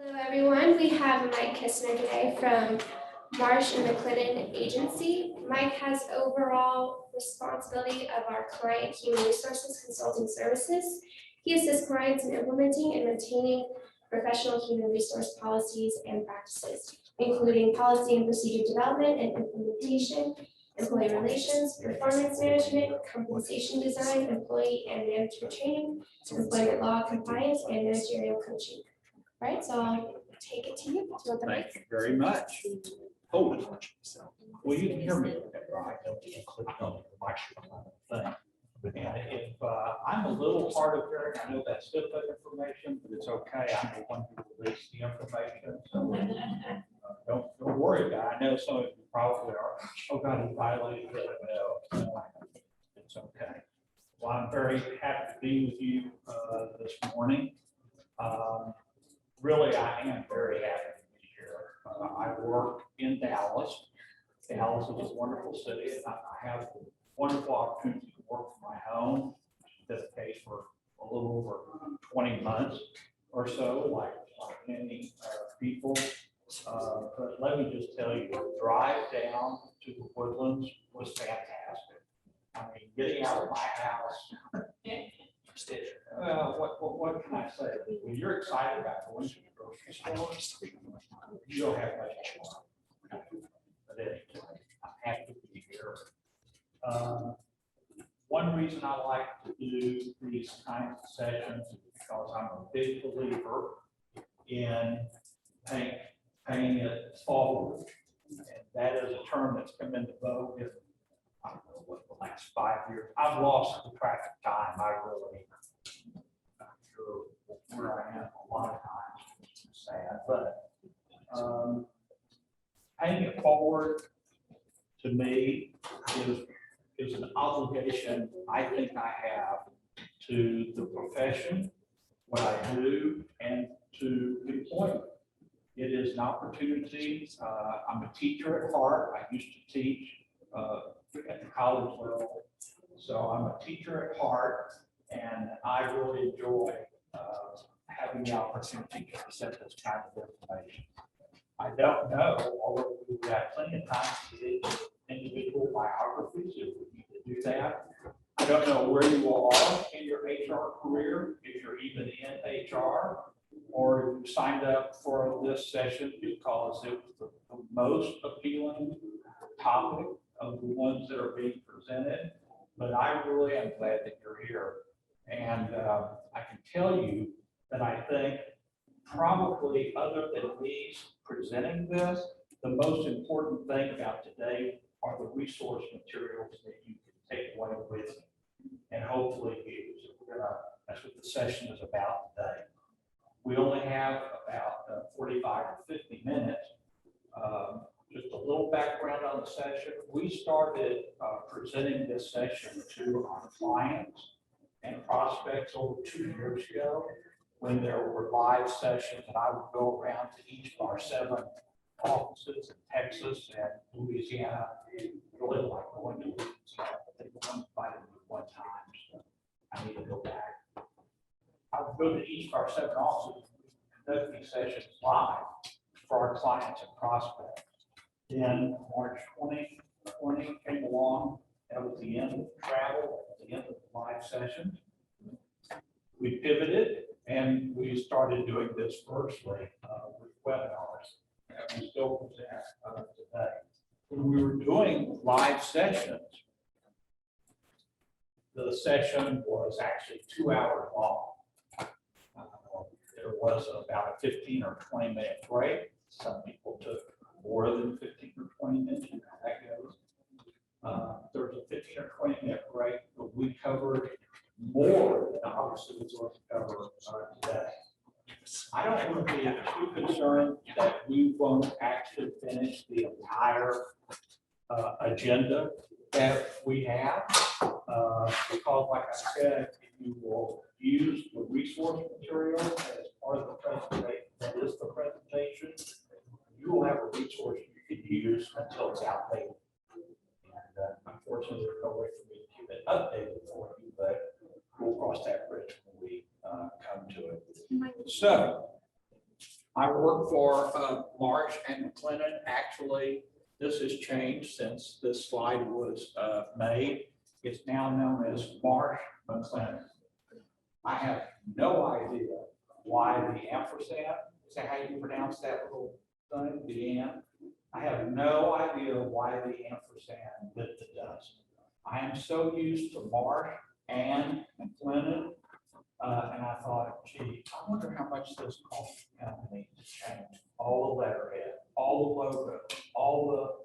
Hello, everyone. We have Mike Kissner today from Marsh and McLennan Agency. Mike has overall responsibility of our client human resources consulting services. He assists clients in implementing and maintaining professional human resource policies and practices, including policy and procedure development and implementation, employee relations, performance management, compensation design, employee and management training, employment law compliance, and managerial coaching. All right, so I'll take it to you. Thank you very much. Oh, well, you can hear me. Right? I clicked on the microphone thing. And if I'm a little hard of hearing, I know that's different information, but it's okay. I'm the one who released the information. So don't worry about it. I know some of you probably are, oh God, he violated it. No, it's okay. Well, I'm very happy to be with you this morning. Really, I am very happy to be here. I work in Dallas. Dallas is a wonderful city, and I have a wonderful opportunity to work from my home. This case for a little over 20 months or so, like many people. But let me just tell you, the drive down to the Woodlands was fantastic. I mean, getting out of my house. What can I say? When you're excited about going to the grocery store, you don't have much fun. But anyway, I'm happy to be here. One reason I like to do these kinds of sessions is because I'm a big believer in paying it forward. And that is a term that's come into vogue in, I don't know what, the last 5 years. I've lost the track of time. I really, I'm sure where I am a lot of times, it's sad, but paying it forward to me is an obligation I think I have to the profession, what I do, and to employment. It is an opportunity. I'm a teacher at heart. I used to teach at the college level. So I'm a teacher at heart, and I really enjoy having the opportunity to present this kind of information. I don't know, although we've got plenty of time to do individual biographies if we need to do that. I don't know where you are in your HR career, if you're even in HR, or you signed up for this session because it was the most appealing topic of the ones that are being presented. But I really am glad that you're here. And I can tell you that I think probably other than me presenting this, the most important thing about today are the resource materials that you can take away with you and hopefully use. That's what the session is about today. We only have about 45 or 50 minutes. Just a little background on the session. We started presenting this session to our clients and prospects over 2 years ago when there were live sessions, and I would go around to each of our 7 offices in Texas and Louisiana. Really like going to Louisiana. I think one invited me one time, so I need to go back. I would go to each of our 7 offices and conduct these sessions live for our clients and prospects. Then March 2020 came along. That was the end of travel, the end of the live sessions. We pivoted and we started doing this virtually with webinars. And we still present today. When we were doing live sessions, the session was actually 2 hours long. There was about a 15 or 20 minute break. Some people took more than 15 or 20 minutes, you know how that goes. There was a 15 or 20 minute break, but we covered more than obviously we're going to cover today. I don't want to be too concerned that we won't actually finish the entire agenda that we have, because like I said, you will use the resource material as part of the presentation. That is the presentation. You will have a resource you can use until it's outdated. And unfortunately, there's no way for me to keep it updated for you, but we'll cross that bridge when we come to it. So I work for Marsh and McLennan. Actually, this has changed since this slide was made. It's now known as Marsh McLennan. I have no idea why the ampersand, is that how you pronounce that little thing, the amp? I have no idea why the ampersand lit the dust. I am so used to Marsh and McLennan, and I thought, gee, I wonder how much this costs the company to change all the letterhead, all the logo, all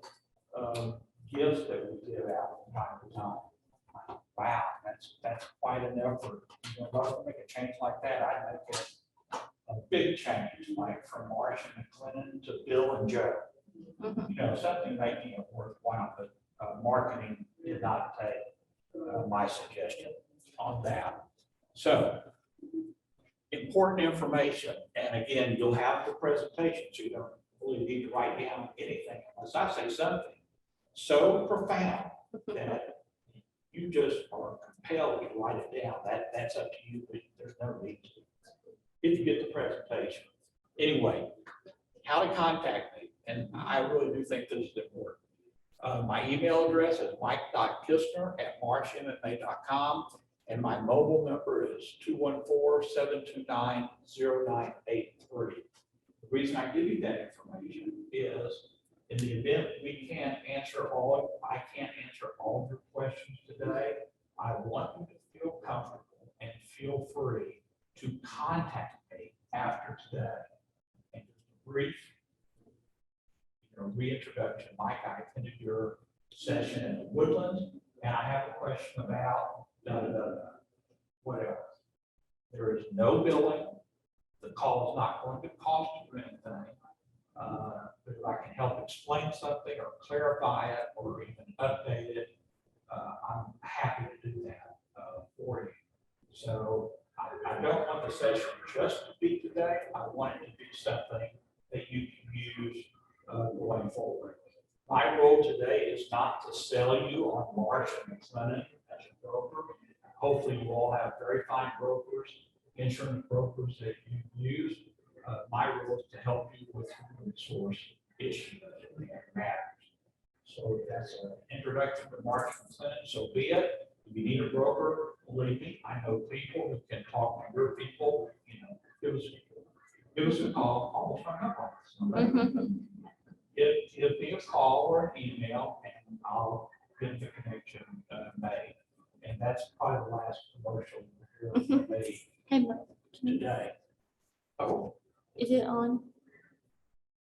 the gifts that we give out from time to time. Wow, that's quite an effort. You know, if I was to make a change like that, I'd make it a big change, like from Marsh and McLennan to Bill and Joe. You know, something making it worthwhile, but marketing did not take my suggestion on that. So, important information, and again, you'll have the presentation, so you don't really need to write down anything unless I say something so profound that you just are compelled to write it down. That's up to you, but there's no need to. If you get the presentation. Anyway, how to contact me, and I really do think this is important. My email address is mike.kissner@marshmma.com, and my mobile number is 214-729-0983. The reason I give you that information is in the event we can't answer I can't answer all of your questions today, I want you to feel comfortable and feel free to contact me after today. And just a brief reintroduction. Mike, I attended your session in the Woodlands, and I have a question about what else? There is no billing. The call is not going to cost you anything. If I can help explain something or clarify it or even update it, I'm happy to do that for you. So I don't want the session just to be today. I want it to be something that you can use going forward. My role today is not to sell you on Marsh and McLennan as a broker. Hopefully you all have very fine brokers, insurance brokers that you use. My role is to help you with resource issues that matters. So that's an introduction to Marsh and McLennan. So be it. If you need a broker, believe me, I know people who can talk to your people. You know, give us a call. Almost hung up on us. Give me a call or an email, and I'll get the connection made. And that's probably the last commercial we're made today. Oh, is it on?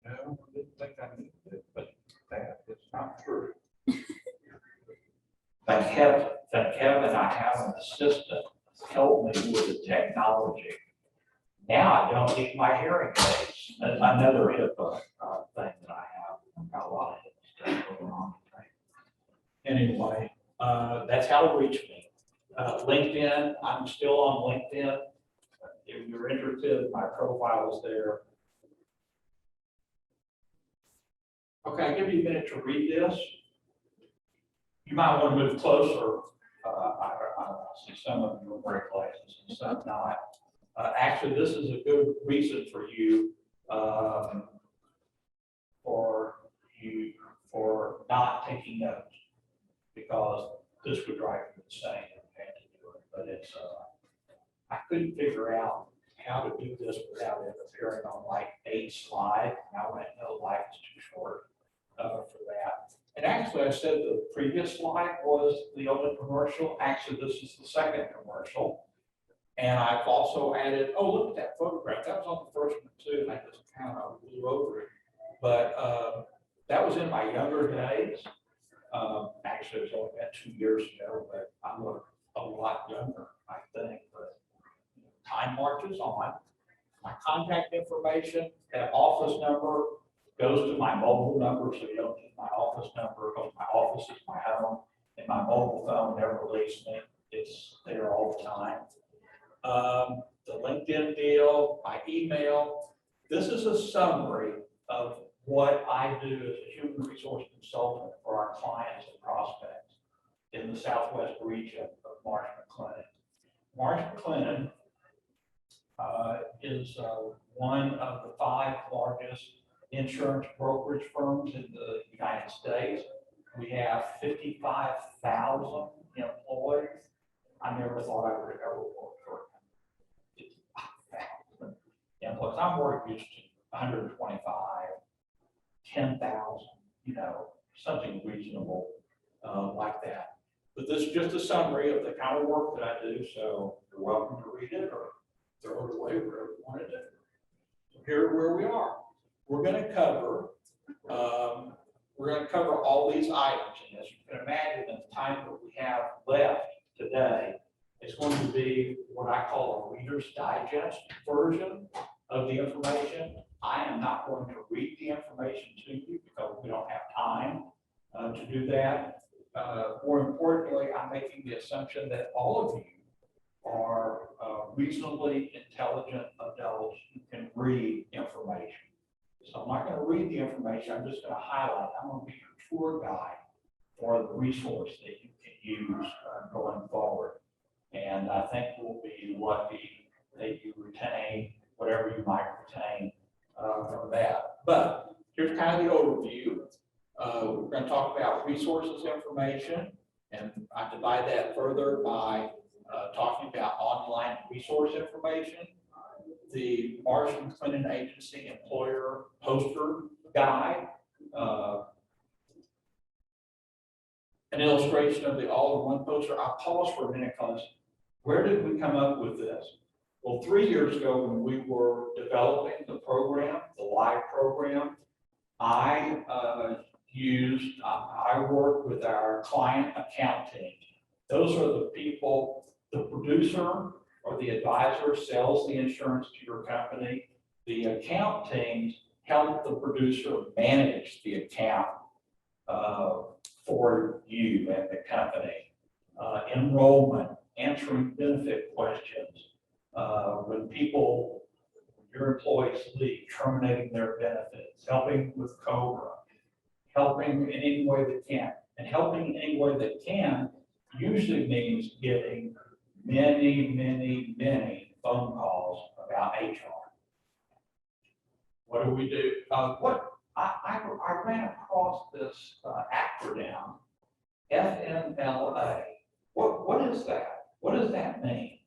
no, I didn't think I needed it, but that is not true. Thank Kevin, I have an assistant help me with the technology. Now I don't need my hearing aids. Another HIPAA thing that I have. I've got a lot of HIPAA stuff going on. Anyway, that's how to reach me. LinkedIn, I'm still on LinkedIn. If you're interested, my profile is there. Okay, I'll give you a minute to read this. You might want to move closer. I see some of you are very glasses and some not. Actually, this is a good reason for you for not taking notes, because this would drive you insane if you had to do it. But it's I couldn't figure out how to do this without it appearing on like 8 slides. And I went, no, life is too short for that. And actually, I said the previous slide was the only commercial. Actually, this is the second commercial. And I've also added, oh, look at that photograph. That was on the first one too, and I just kind of blew over it. But that was in my younger days. Actually, it was only about 2 years ago, but I look a lot younger, I think. But time marches on. My contact information, that office number goes to my mobile number, so you don't need my office number. Because my office is my home, and my mobile phone never leaves me. It's there all the time. The LinkedIn deal, my email. This is a summary of what I do as a human resource consultant for our clients and prospects in the Southwest region of Marsh McLennan. Marsh McLennan is one of the 5 largest insurance brokerage firms in the United States. We have 55,000 employees. I never thought I would ever work for 55,000 employees. I'm more used to 125, 10,000, something reasonable like that. But this is just a summary of the kind of work that I do, so you're welcome to read it or throw it away, whatever you want to do. So here where we are. We're going to cover all these items, and as you can imagine, the time that we have left today is going to be what I call a Reader's Digest version of the information. I am not going to read the information to you because we don't have time to do that. More importantly, I'm making the assumption that all of you are reasonably intelligent adults who can read information. So I'm not going to read the information, I'm just going to highlight. I'm going to be your tour guide for the resource that you can use going forward. And I think we'll be lucky that you retain whatever you might retain from that. But here's kind of the overview. We're going to talk about resources information, and I divide that further by talking about online resource information, the Marsh and McLennan Agency Employer Poster Guide, an illustration of the all-in-one poster. I'll pause for a minute because where did we come up with this? Well, 3 years ago when we were developing the program, the live program, I worked with our client account team. Those are the people, the producer or the advisor sells the insurance to your company. The account teams help the producer manage the account for you and the company. Enrollment, answering benefit questions. When your employees leave, terminating their benefits, helping with COBRA, helping in any way that can. And helping in any way that can usually means getting many, many, many phone calls about HR. What do we do? I ran across this acronym, FMLA. What is that? What does that mean?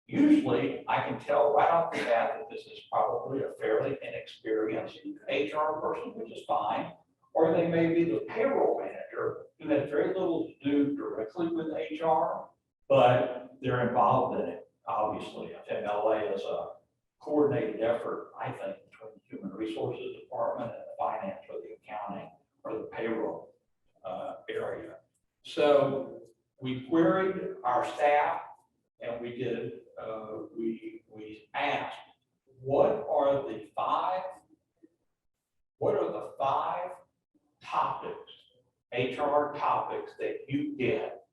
Usually, I can tell right off the bat that this is probably a fairly inexperienced HR person, which is fine, or they may be the payroll manager who has very little to do directly with HR, but they're involved in it. Obviously, FMLA is a coordinated effort, I think, between the Human Resources Department and the finance or the accounting or the payroll area. So we queried our staff, and we did. We asked, what are the five topics, HR topics that you get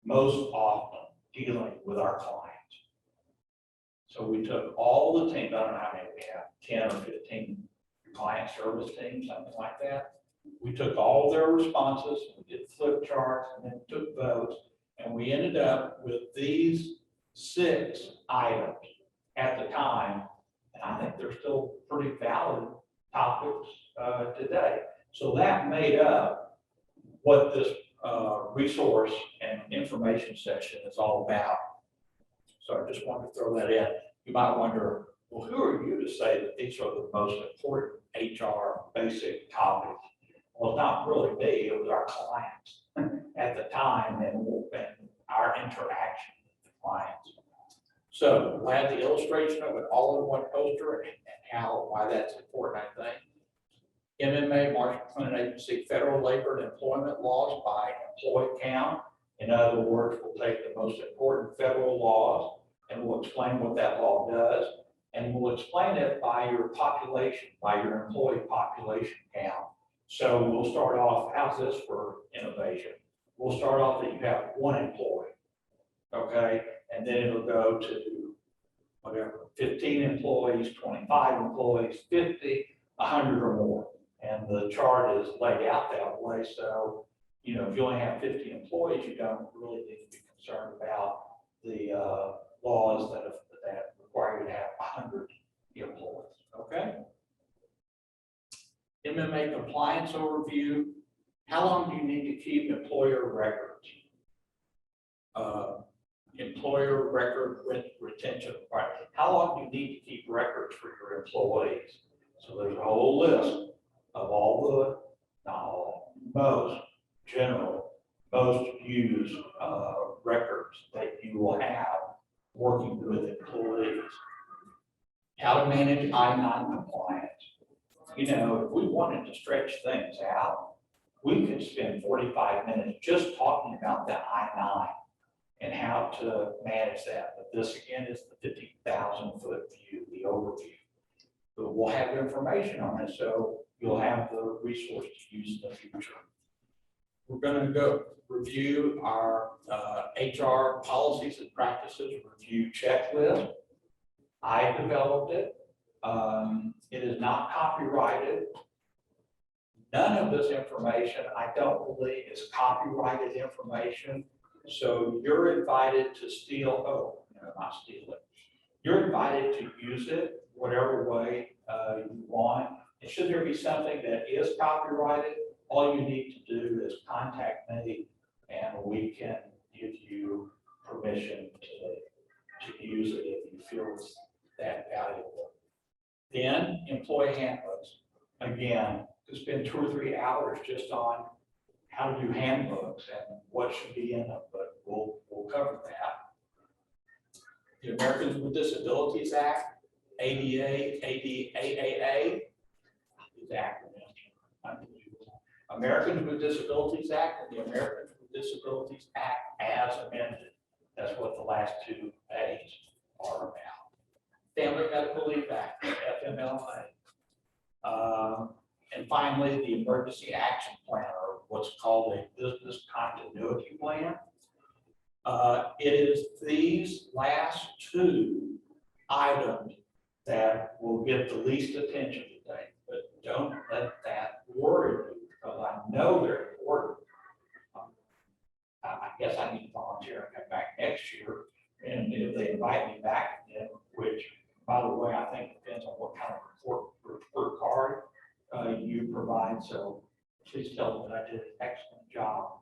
most often dealing with our clients? So we took all the teams, I don't know how many we have, 10 or 15 client service teams, something like that. We took all their responses, we did flip charts, and then took votes, and we ended up with these 6 items at the time, and I think they're still pretty valid topics today. So that made up what this resource and information session is all about. So I just wanted to throw that in. You might wonder, well, who are you to say that these are the most important HR basic topics? Well, not really me, it was our clients at the time and our interaction with the clients. So I had the illustration of an all-in-one poster and why that's important, I think. MMA, Marsh McLennan Agency, federal labor and employment laws by employee count. In other words, we'll take the most important federal laws and we'll explain what that law does. And we'll explain it by your population, by your employee population count. So we'll start off, how's this for innovation? We'll start off that you have 1 employee, okay? And then it'll go to whatever, 15 employees, 25 employees, 50, 100 or more. And the chart is laid out that way. So, if you only have 50 employees, you don't really need to be concerned about the laws that require you to have 100 employees, okay? MMA compliance overview. How long do you need to keep employer records? Employer record retention. Right. How long do you need to keep records for your employees? So there's a whole list of all the, not all, most general, most used records that you will have working with employees. How to manage I-9 compliance. You know, if we wanted to stretch things out, we could spend 45 minutes just talking about the I-9 and how to manage that. But this again is the 50,000-foot view, the overview. But we'll have information on it, so you'll have the resource to use in the future. We're going to go review our HR policies and practices review checklist. I developed it. It is not copyrighted. None of this information, I don't believe, is copyrighted information. So you're invited to steal, oh, no, not steal it. You're invited to use it whatever way you want. And should there be something that is copyrighted, all you need to do is contact me and we can give you permission to use it if you feel it's that valuable. Then employee handbooks. Again, could spend 2 or 3 hours just on how to do handbooks and what should be in them, but we'll cover that. The Americans with Disabilities Act, ADA, ADAAA, these acronyms, unbelievable. Americans with Disabilities Act and the Americans with Disabilities Act as amended. That's what the last 2 A's are about. Family Medical Leave Act, FMLA. And finally, the Emergency Action Plan, or what's called a Business Continuity Plan. It is these last 2 items that will get the least attention today, but don't let that worry you, because I know they're important. I guess I need to volunteer and come back next year, and if they invite me back again, which, by the way, I think depends on what kind of report card you provide. So please tell them that I did an excellent job.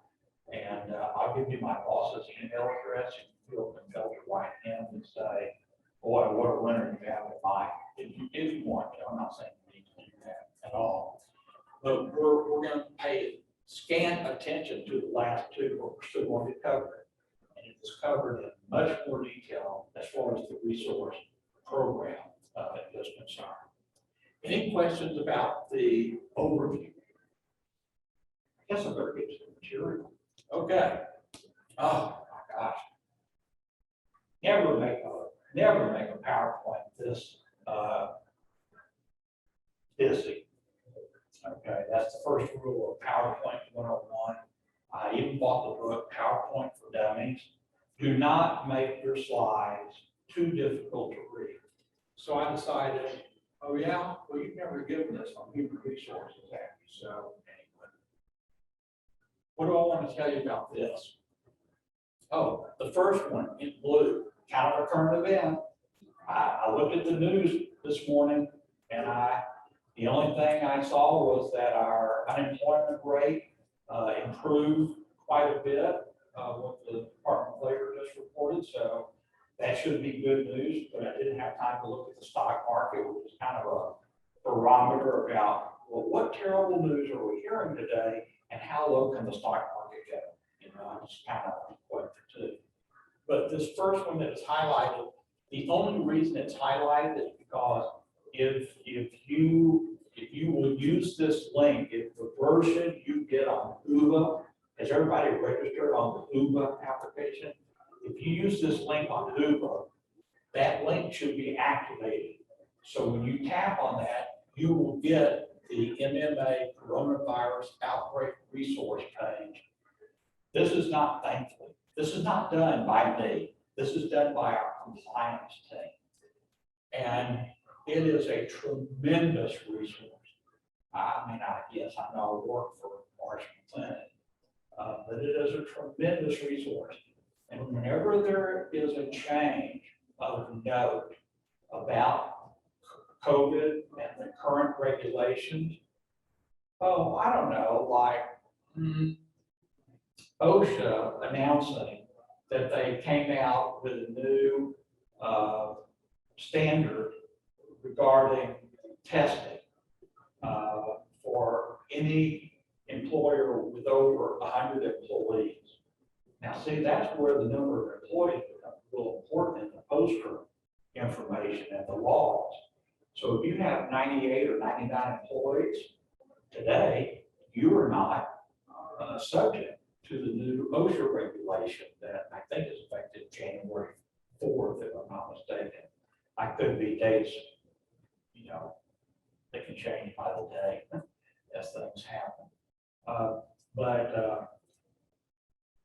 And I'll give you my boss's email address. You feel compelled to write him and say, boy, what a winner you have in mind. If you want to, I'm not saying you need to do that at all. But we're going to pay scant attention to the last 2, but we're still going to cover it. And it is covered in much more detail as far as the resource program is concerned. Any questions about the overview? I guess I better get to the material. Okay. Oh my gosh. Never make a PowerPoint this busy. Okay, that's the first rule of PowerPoint 101. I even bought the book PowerPoint for Dummies. Do not make your slides too difficult to read. So I decided, oh yeah, well, you've never given this on human resources, have you? So anyway, what do I want to tell you about this? Oh, the first one in blue, kind of a current event. I looked at the news this morning, and the only thing I saw was that our unemployment rate improved quite a bit, what the Department of Labor just reported. So that should be good news, but I didn't have time to look at the stock market, which is kind of a barometer about, well, what terrible news are we hearing today, and how low can the stock market go? You know, I just kind of went for 2. But this first one that is highlighted, the only reason it's highlighted is because if you will use this link, if the version you get on UBA, has everybody registered on the UBA application? If you use this link on UBA, that link should be activated. So when you tap on that, you will get the MMA coronavirus outbreak resource page. This is not, thankfully, this is not done by me. This is done by our compliance team. And it is a tremendous resource. I mean, yes, I know I work for Marsh, McLennan, but it is a tremendous resource. And whenever there is a change of note about COVID and the current regulations? Oh, I don't know, like OSHA announcing that they came out with a new standard regarding testing for any employer with over 100 employees. Now, see, that's where the number of employees becomes real important in the poster information and the laws. So if you have 98 or 99 employees today, you are not subject to the new OSHA regulation that I think is effective January 4th, if I'm not mistaken. I could be dates, you know, they can change by the day as things happen.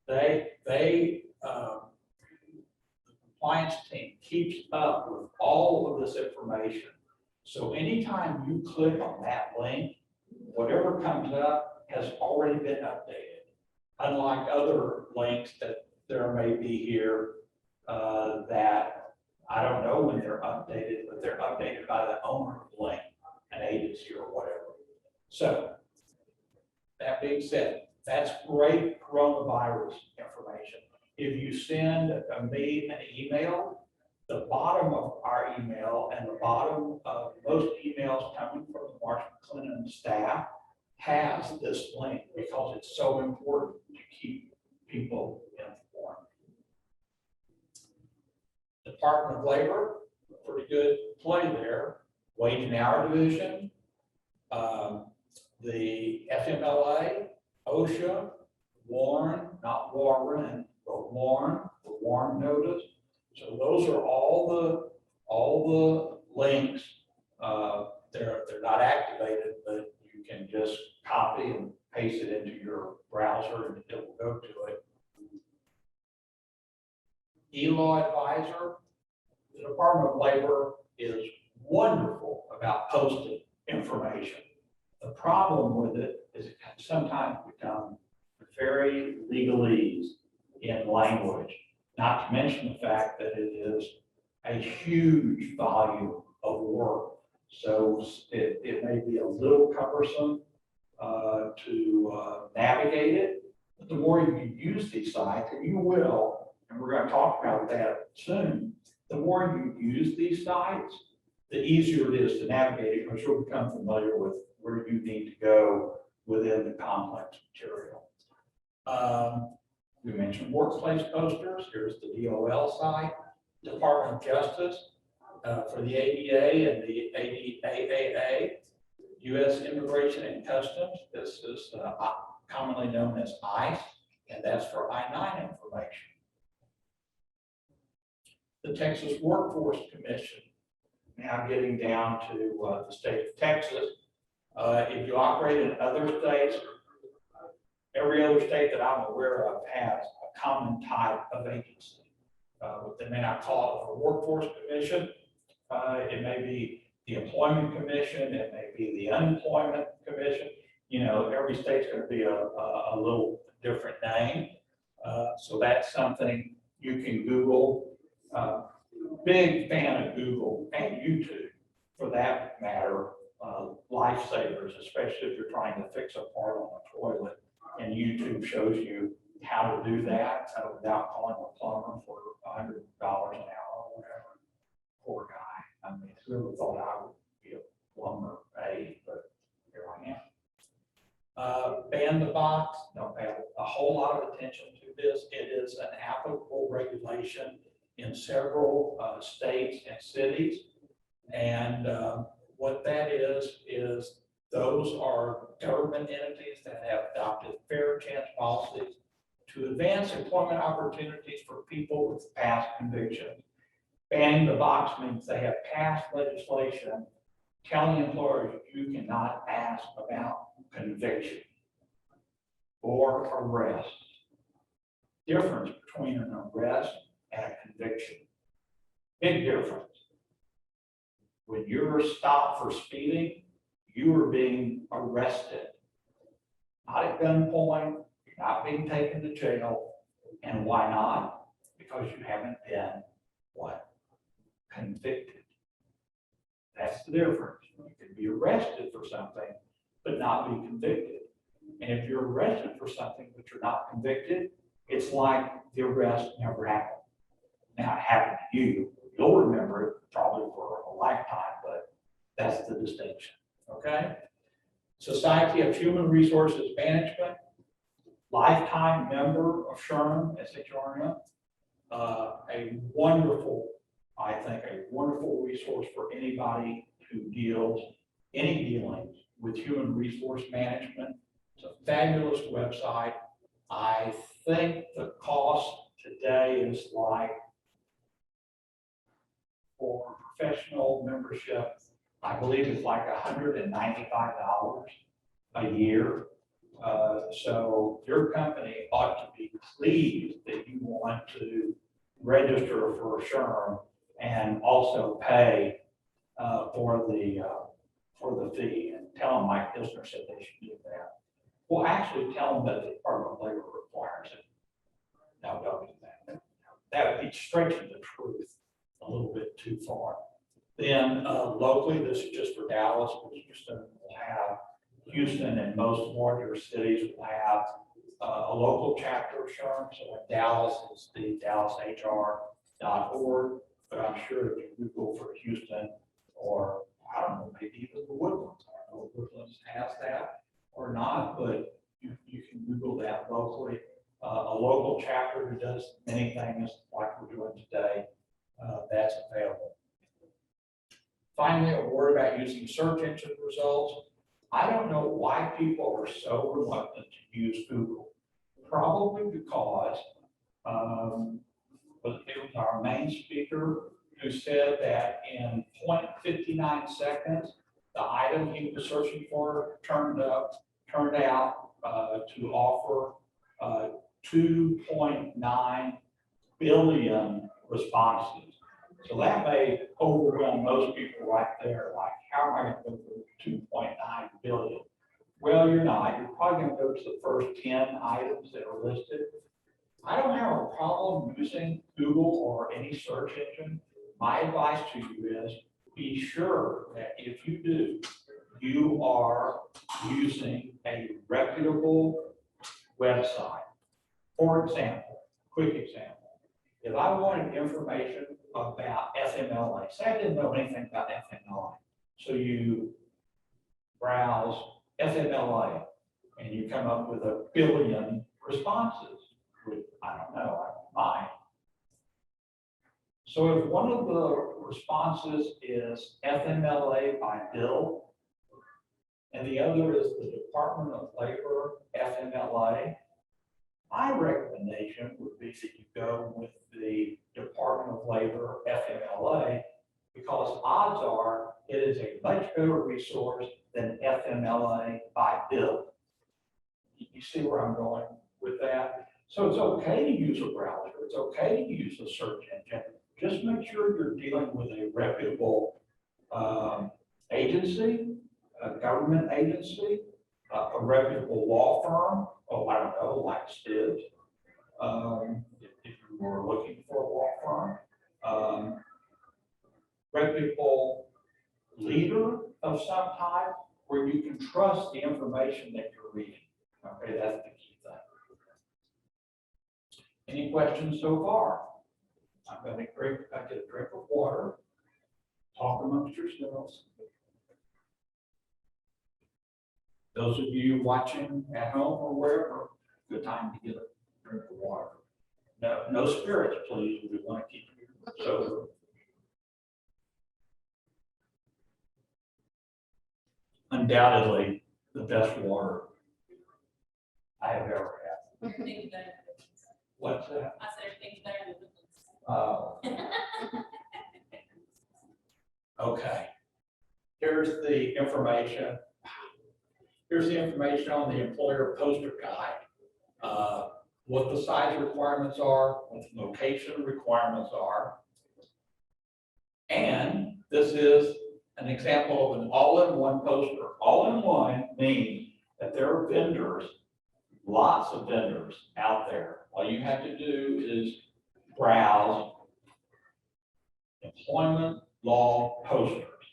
The compliance team keeps up with all of this information. So anytime you click on that link, whatever comes up has already been updated. Unlike other links that there may be here that I don't know when they're updated, but they're updated by the owner of the link, an agency or whatever. So that being said, that's great coronavirus information. If you send me an email, the bottom of our email and the bottom of most emails coming from the Marsh McLennan staff has this link because it's so important to keep people informed. Department of Labor, pretty good play there. Wage and hour division, the FMLA, OSHA, Warren, not Warren, but Warren, the Warren notice. So those are all the links. They're not activated, but you can just copy and paste it into your browser and it will go to it. E-law advisor, the Department of Labor is wonderful about posting information. The problem with it is it can sometimes become very legalese in language, not to mention the fact that it is a huge volume of work. So it may be a little cumbersome to navigate it, but the more you use these sites, and you will, and we're going to talk about that soon, the more you use these sites, the easier it is to navigate it because you'll become familiar with where you need to go within the complex material. We mentioned workplace posters. Here's the DOL site, Department of Justice for the ADA and the ADAAA, U.S. Immigration and Customs. This is commonly known as ICE, and that's for I-9 information. The Texas Workforce Commission, now getting down to the state of Texas. If you operate in other states, every other state that I'm aware of has a common type of agency. They may not call it a workforce commission. It may be the employment commission. It may be the unemployment commission. You know, every state's going to be a little different name. So that's something you can Google. Big fan of Google and YouTube for that matter. Lifesavers, especially if you're trying to fix a part on a toilet, and YouTube shows you how to do that without calling a plumber for $100 an hour or whatever. Poor guy. I mean, whoever thought I would be a plumber, but here I am. Ban the box. Don't pay a whole lot of attention to this. It is an applicable regulation in several states and cities, and what that is those are government entities that have adopted fair chance policies to advance employment opportunities for people with past convictions. Banning the box means they have passed legislation telling employers you cannot ask about conviction or arrest. Difference between an arrest and a conviction. Big difference. When you're stopped for speeding, you are being arrested. Not at gunpoint, you're not being taken to jail. And why not? Because you haven't been, what? Convicted. That's the difference. You can be arrested for something, but not be convicted. And if you're arrested for something, but you're not convicted, it's like the arrest never happened. Now, it happened to you. You'll remember it probably for a lifetime, but that's the distinction, okay? Society of Human Resources Management, lifetime member of SHRM, SHRM, a wonderful, I think, a wonderful resource for anybody who deals, any dealings with human resource management. It's a fabulous website. I think the cost today is like, for professional membership, I believe it's like $195 a year. So your company ought to be pleased that you want to register for SHRM and also pay for the fee. And tell them Mike Kissner said they should do that. Well, actually tell them that the Department of Labor requires it. No, don't do that. That would be stretching the truth a little bit too far. Then locally, this is just for Dallas, but Houston will have, Houston and most larger cities will have a local chapter of SHRM. So in Dallas, it's the DallasHR.org, but I'm sure if you Google for Houston, or I don't know, maybe even the Woodlands. I don't know if Woodlands has that or not, but you can Google that locally. A local chapter who does many things like we're doing today, that's available. Finally, a word about using search engine results. I don't know why people are so reluctant to use Google. Probably because it was our main speaker who said that in 0.59 seconds, the item he was searching for turned out to offer 2.9 billion responses. So that may overwhelm most people right there. Like, how am I going to go through 2.9 billion? Well, you're not. You're probably going to go to the first 10 items that are listed. I don't have a problem using Google or any search engine. My advice to you is be sure that if you do, you are using a reputable website. For example, quick example, if I wanted information about FMLA, say I didn't know anything about FMLA, so you browse FMLA and you come up with 1 billion responses, with, I don't know, mine. So if one of the responses is FMLA by bill, and the other is the Department of Labor FMLA, my recommendation would be that you go with the Department of Labor FMLA, because odds are it is a much better resource than FMLA by bill. You see where I'm going with that? So it's okay to use a browser. It's okay to use a search engine. Just make sure you're dealing with a reputable agency, a government agency, a reputable law firm. Oh, I don't know, like Stibbs, if you were looking for a law firm, reputable leader of some type where you can trust the information that you're reading. Okay, that's the key thing. Any questions so far? I'm going to get a drink of water, talk amongst yourselves. Those of you watching at home or wherever, good time to get a drink of water. No spirits, please. We want to keep you sober. Undoubtedly, the best water I have ever had. What's that? I said everything's better than Okay. Here's the information. Here's the information on the employer poster guide. What the size requirements are, what the location requirements are. And this is an example of an all-in-one poster. All-in-one means that there are vendors, lots of vendors out there. All you have to do is browse employment law posters,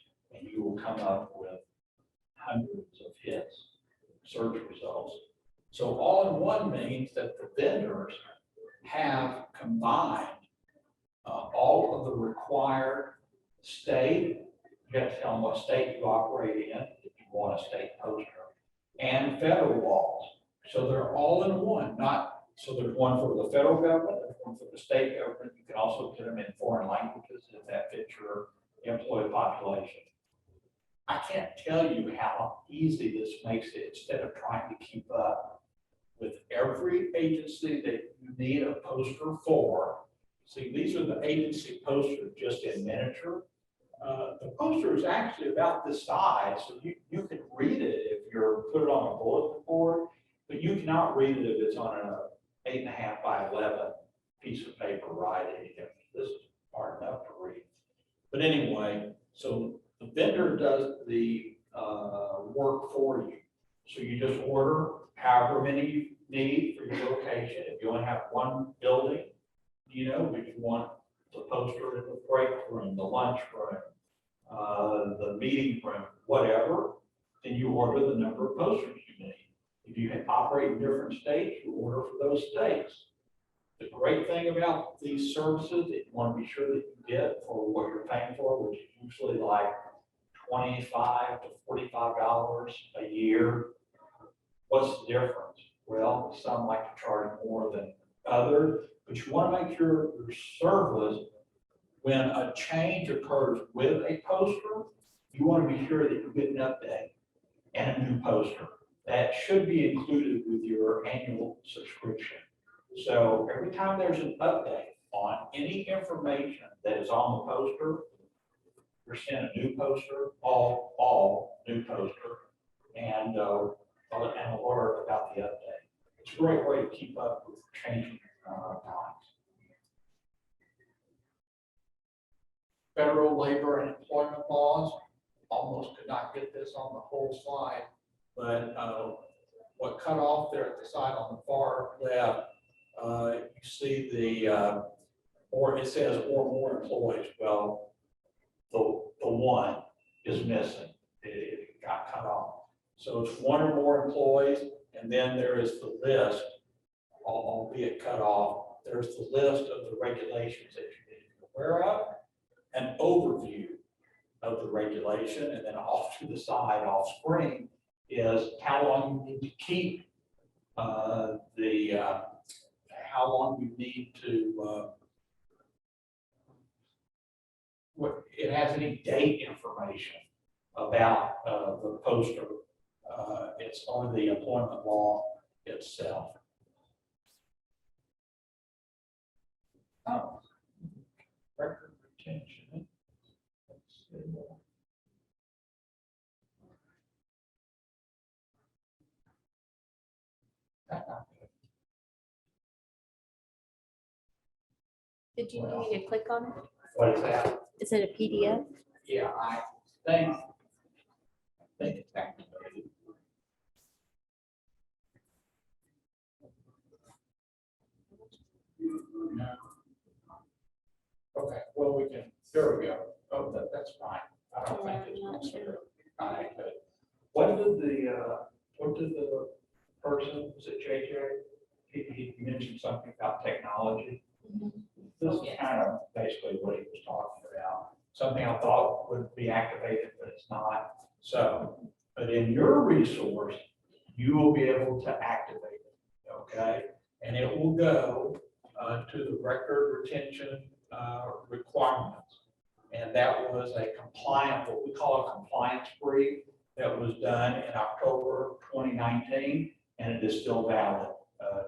come up with hundreds of hits, search results. So all in one means that the vendors have combined all of the required state, you have to tell them what state you operate in, if you want a state poster, and federal laws. So they're all in one, so there's one for the federal government, there's one for the state government. You can also put them in foreign languages if that fits your employee population. I can't tell you how easy this makes it instead of trying to keep up with every agency that you need a poster for. See, these are the agency posters just in miniature. The poster is actually about this size, so you can read it if you're put it on a bulletin board, but you cannot read it if it's on an 8.5 by 11 piece of paper, right? This is hard enough to read. But anyway, so the vendor does the work for you. So you just order however many you need for your location. If you only have one building, if you want the poster in the break room, the lunch room, the meeting room, whatever, then you order the number of posters you need. If you operate in different states, you order for those states. The great thing about these services that you want to be sure that you get for what you're paying for, which is usually like $25 to $45 a year. What's the difference? Well, some like to charge more than others, but you want to make sure your service, when a change occurs with a poster, you want to be sure that you get an update and a new poster. That should be included with your annual subscription. So every time there's an update on any information that is on the poster, you're sent a new poster, all new poster, and an alert about the update. It's a great way to keep up with changing times. Federal labor and employment laws, almost could not get this on the whole slide, but what cut off there at the side on the far left, you see the, or it says or more employees. Well, the one is missing. It got cut off. So it's one or more employees, and then there is the list, albeit cut off. There's the list of the regulations that you need to be aware of, an overview of the regulation, and then off to the side, off screen, is how long you need to keep how long you need to, it has any date information about the poster. It's on the employment law itself. Oh, record retention. Let's see. Did you need me to click on it? What is that? Is it a PDF? Yeah, I think it's activated. No. Okay, well, we can, there we go. Oh, that's fine. I don't think it's I'm not sure. not activated. What did the person, was it JJ? He mentioned something about technology. This is kind of basically what he was talking about. Something I thought would be activated, but it's not. So, but in your resource, you will be able to activate it, okay? And it will go to the record retention requirements. And that was a compliant, what we call a compliance brief that was done in October 2019, and it is still valid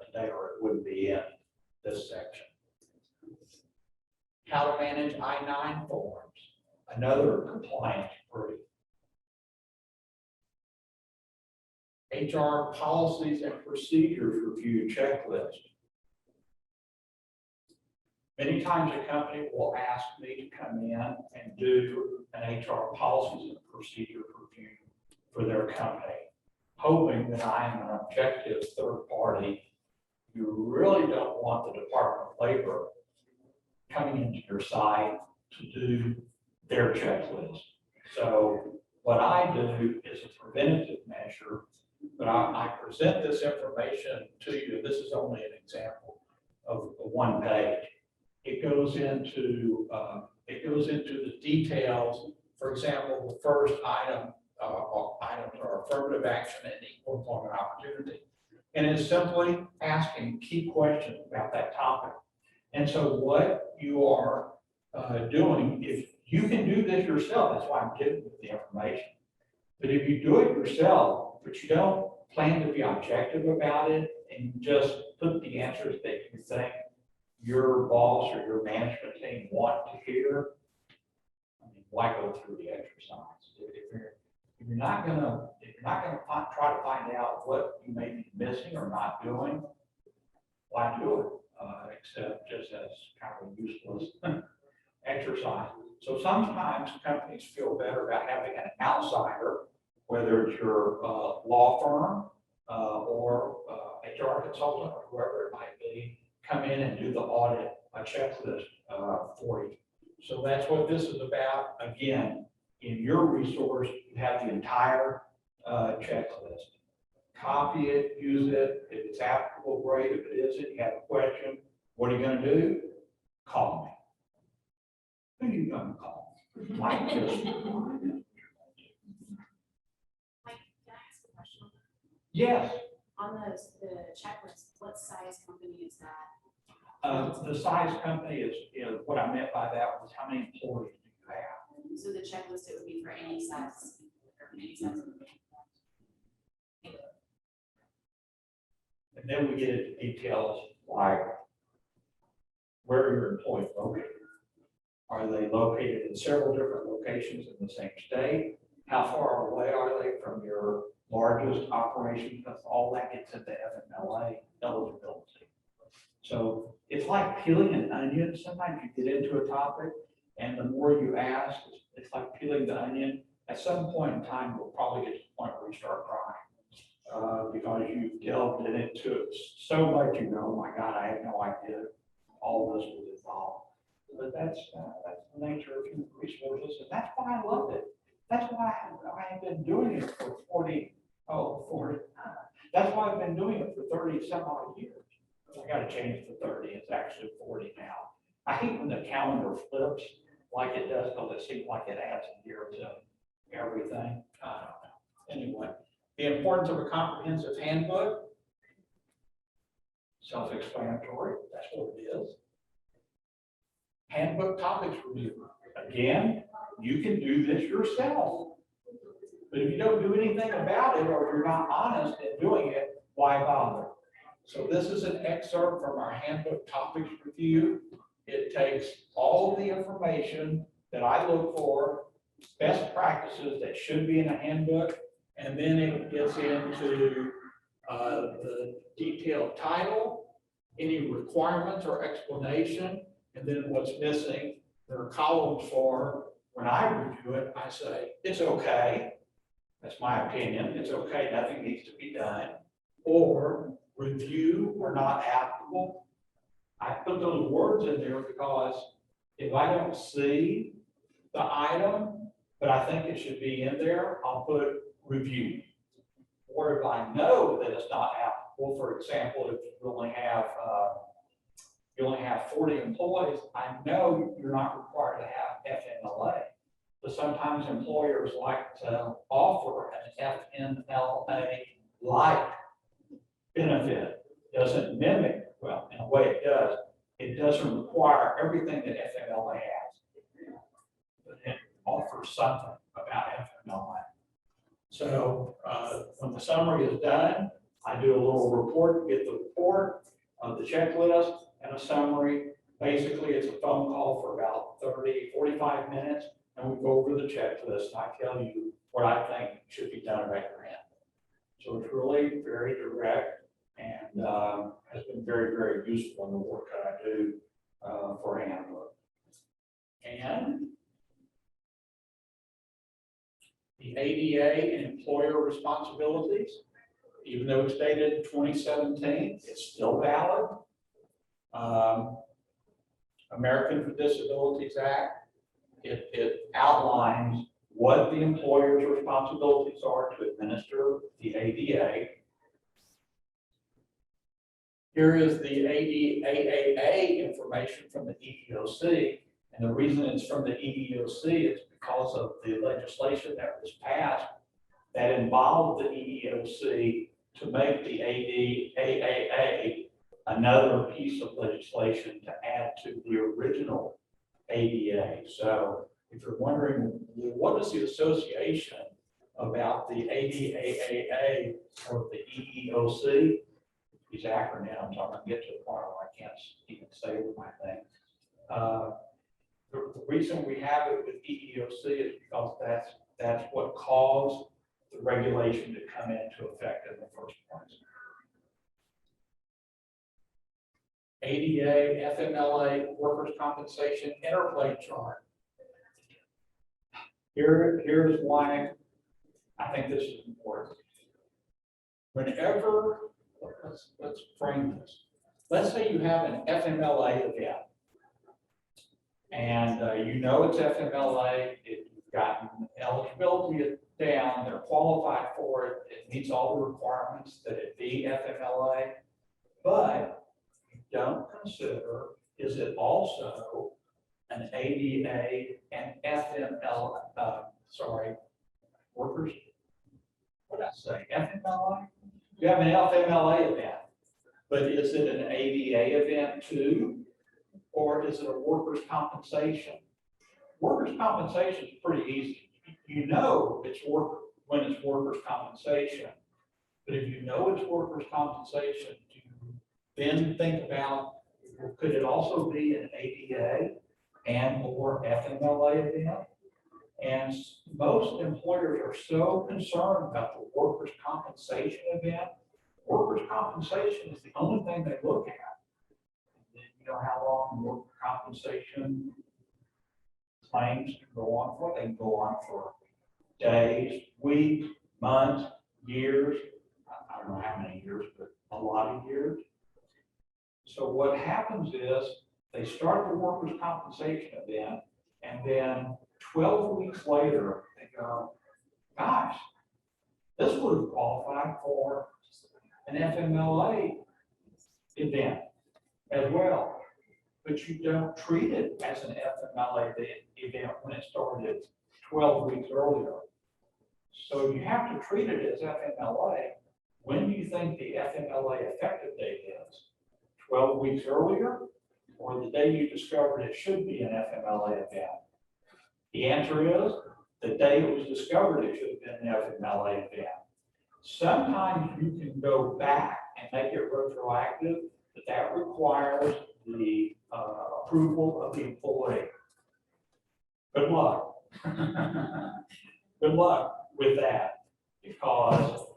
today, or it wouldn't be in this section. How to manage I-9 forms, another compliance brief. HR policies and procedures review checklist. Many times a company will ask me to come in and do an HR policies and procedure review for their company, hoping that I am an objective third party. You really don't want the Department of Labor coming into your site to do their checklist. So What I do is a preventative measure, but I present this information to you. This is only an example of a one page. It goes into the details. For example, the first items are affirmative action and equal employment opportunity. And it's simply asking key questions about that topic. And so what you are doing, if you can do this yourself, that's why I'm giving you the information. But if you do it yourself, but you don't plan to be objective about it and just put the answers that you think your boss or your management team want to hear, I mean, why go through the exercise? If you're not gonna try to find out what you may be missing or not doing, why do it? Except just as kind of a useless exercise. So sometimes companies feel better about having an outsider, whether it's your law firm or HR consultant or whoever it might be, come in and do the audit, a checklist for you. So that's what this is about. Again, in your resource, you have the entire checklist. Copy it, use it. If it's applicable, great. If it isn't, you have a question, what are you going to do? Call me. Who are you going to call? Like this. Mike, can I ask a question? Yes. On the checklist, what size company is that? The size company is what I meant by that was how many employees do you have? So the checklist, it would be for any size, or any size company. And then we get into details like where are your employees located? Are they located in several different locations in the same state? How far away are they from your largest operation? Because all that gets into FMLA eligibility. So it's like peeling an onion. Sometimes you get into a topic and the more you ask, it's like peeling the onion. At some point in time, you'll probably get to the point where you start crying. Because you've delved into it so much, you know, oh my God, I had no idea all this was involved. But that's the nature of human resources, and that's why I love it. That's why I have been doing it for 40. That's why I've been doing it for 30 some odd years. I got to change it to 30. It's actually 40 now. I hate when the calendar flips like it does because it seems like it adds a year to everything. I don't know. Anyway. The importance of a comprehensive handbook, self-explanatory, that's what it is. Handbook topics review. Again, you can do this yourself. But if you don't do anything about it or you're not honest in doing it, why bother? So this is an excerpt from our handbook topics review. It takes all of the information that I look for, best practices that should be in a handbook, and then it gets into the detailed title, any requirements or explanation, and then what's missing. There are columns for, when I review it, I say, it's okay. That's my opinion. It's okay, nothing needs to be done. Or review or not applicable. I put those words in there because if I don't see the item, but I think it should be in there, I'll put review. Or if I know that it's not applicable, for example, if you only have 40 employees, I know you're not required to have FMLA. But sometimes employers like to offer an FMLA-like benefit. Doesn't mimic, well, in a way it does. It doesn't require everything that FMLA has. But it offers something about FMLA. So when the summary is done, I do a little report, get the report of the checklist and a summary. Basically, it's a phone call for about 45 minutes, and we go over the checklist, and I tell you what I think should be done at your end. So it's really very direct and has been very, very useful in the work that I do for handbook. And the ADA and employer responsibilities, even though it's dated in 2017, it's still valid. Americans with Disabilities Act, it outlines what the employer's responsibilities are to administer the ADA. Here is the ADAAA information from the EEOC, and the reason it's from the EEOC is because of the legislation that was passed that involved the EEOC to make the ADAAA another piece of legislation to add to the original ADA. So if you're wondering, what is the association about the ADAAA or the EEOC? These acronyms, I'm going to get to the part where I can't even say my thing. The reason we have it with EEOC is because that's what caused the regulation to come into effect in the first place. ADA, FMLA, workers' compensation interplay chart. Here's why I think this is important. Whenever, let's frame this. Let's say you have an FMLA event, and you know it's FMLA, you've gotten eligibility down, they're qualified for it, it meets all the requirements that it be FMLA, but you don't consider, is it also an ADA and workers, what did I say, FMLA? You have an FMLA event, but is it an ADA event too? Or is it a workers' compensation? Workers' compensation is pretty easy. You know it's when it's workers' compensation. But if you know it's workers' compensation, do you then think about, could it also be an ADA and or FMLA event? And most employers are so concerned about the workers' compensation event. Workers' compensation is the only thing they look at. You know how long workers' compensation claims can go on for? They can go on for days, weeks, months, years. I don't know how many years, but a lot of years. So what happens is they start the workers' compensation event, and then 12 weeks later, they go, gosh, this would have qualified for an FMLA event as well, but you don't treat it as an FMLA event when it started 12 weeks earlier. So you have to treat it as FMLA. When do you think the FMLA effective date is? 12 weeks earlier, or the day you discovered it should be an FMLA event? The answer is the day it was discovered it should have been an FMLA event. Sometimes you can go back and make it retroactive, but that requires the approval of the employee. Good luck. Good luck with that, because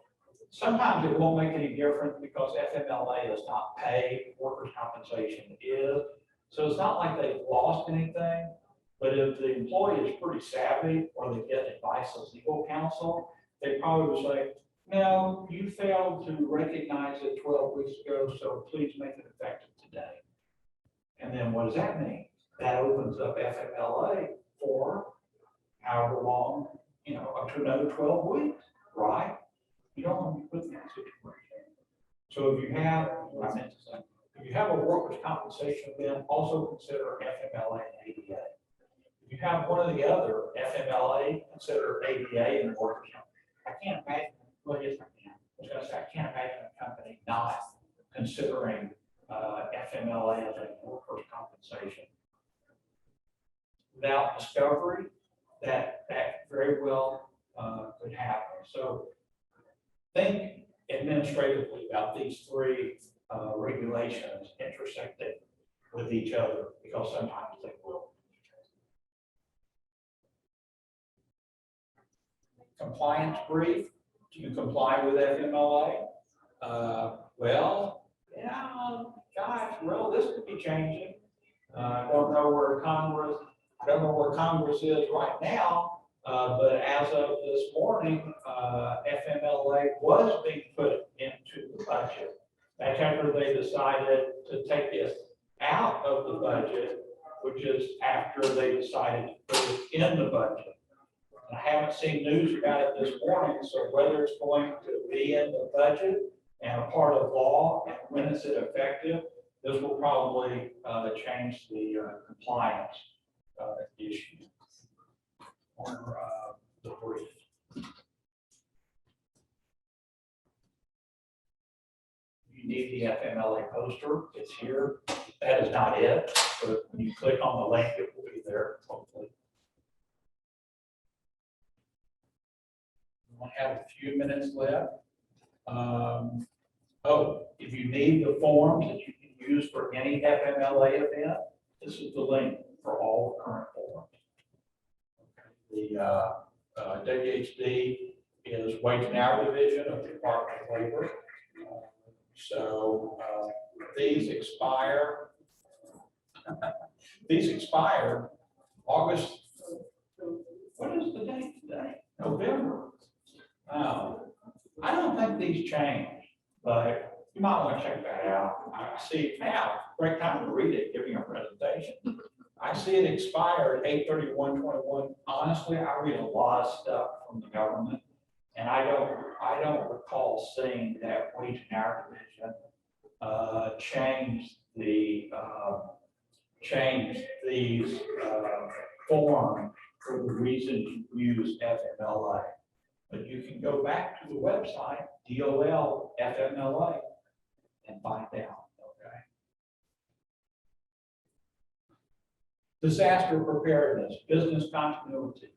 sometimes it won't make any difference because FMLA does not pay, workers' compensation is. So it's not like they've lost anything, but if the employee is pretty savvy or they get advice of legal counsel, they probably will say, no, you failed to recognize it 12 weeks ago, so please make it effective today. And then what does that mean? That opens up FMLA for however long, up to another 12 weeks, right? You don't want to be put in that situation. So if you have, if you have a workers' compensation event, also consider FMLA and ADA. If you have one or the other, FMLA, consider ADA and workers' compensation. I can't imagine. Well, yes, I can. I was going to say, I can't imagine a company not considering FMLA as a workers' compensation. Without discovery, that very well could happen. So think administratively about these three regulations intersecting with each other, because sometimes they will. Compliance brief. Do you comply with FMLA? Well, yeah, gosh, well, this could be changing. I don't know where Congress is right now, but as of this morning, FMLA was being put into the budget. That's after they decided to take it out of the budget, which is after they decided to put it in the budget. And haven't seen news about it this morning, so whether it's going to be in the budget and a part of law, and when is it effective, this will probably change the compliance issue on the brief. You need the FMLA poster, it's here. That is not it, but when you click on the link, it will be there, hopefully. We have a few minutes left. If you need the forms that you can use for any FMLA event, this is the link for all the current forms. The WHD is Wage and Hour Division of the Department of Labor. These expire. These expire August. What is the date today? November. I don't think these change, but you might want to check that out. I see it now. Great time to read it, giving a presentation. I see it expired 8/31/21. Honestly, I read a lot of stuff from the government, and I don't recall seeing that Wage and Hour Division change these forms for the reason you use FMLA. But you can go back to the website, DOL FMLA, and find out, okay? Disaster preparedness, business continuity.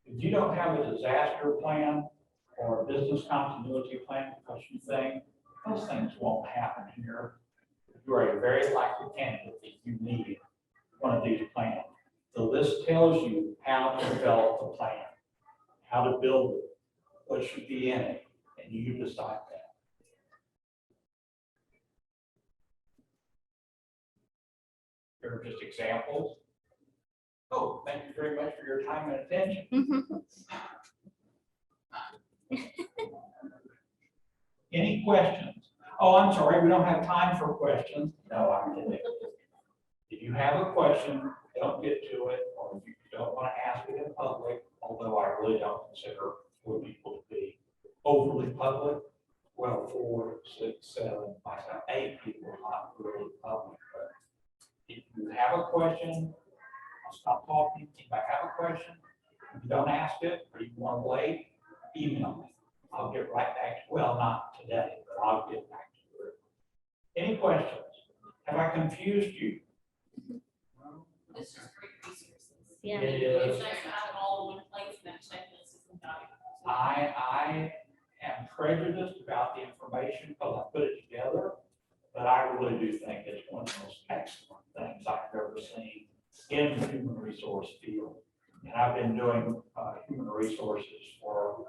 If you don't have a disaster plan or a business continuity plan because you think those things won't happen here, you are a very likely candidate if you need one of these plans. The list tells you how to develop the plan, how to build it, what should be in it, and you decide that. Here are just examples. Oh, thank you very much for your time and attention. Any questions? Oh, I'm sorry, we don't have time for questions. No, I'm kidding. If you have a question, don't get to it, or if you don't want to ask it in public, although I really don't consider for people to be overly public. Well, 4, 6, 7, 8 people, not really public. But if you have a question, I'll stop talking. If I have a question, if you don't ask it, or you want to wait, email me. I'll get right back to you. Well, not today, but I'll get back to you. Any questions? Have I confused you? This is great resources. Yeah. It is. It's nice to have it all in one place and that checklist is invaluable. I am prejudiced about the information because I put it together, but I really do think it's one of the most excellent things I've ever seen in the human resource field. And I've been doing human resources for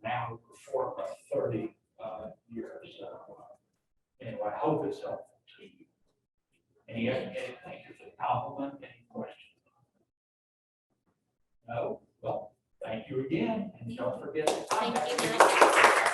now for 30 years. Anyway, I hope it's helpful to you. Any thank you for the compliment. Any questions? No? Well, thank you again, and don't forget to Thank contact you, me. Matt.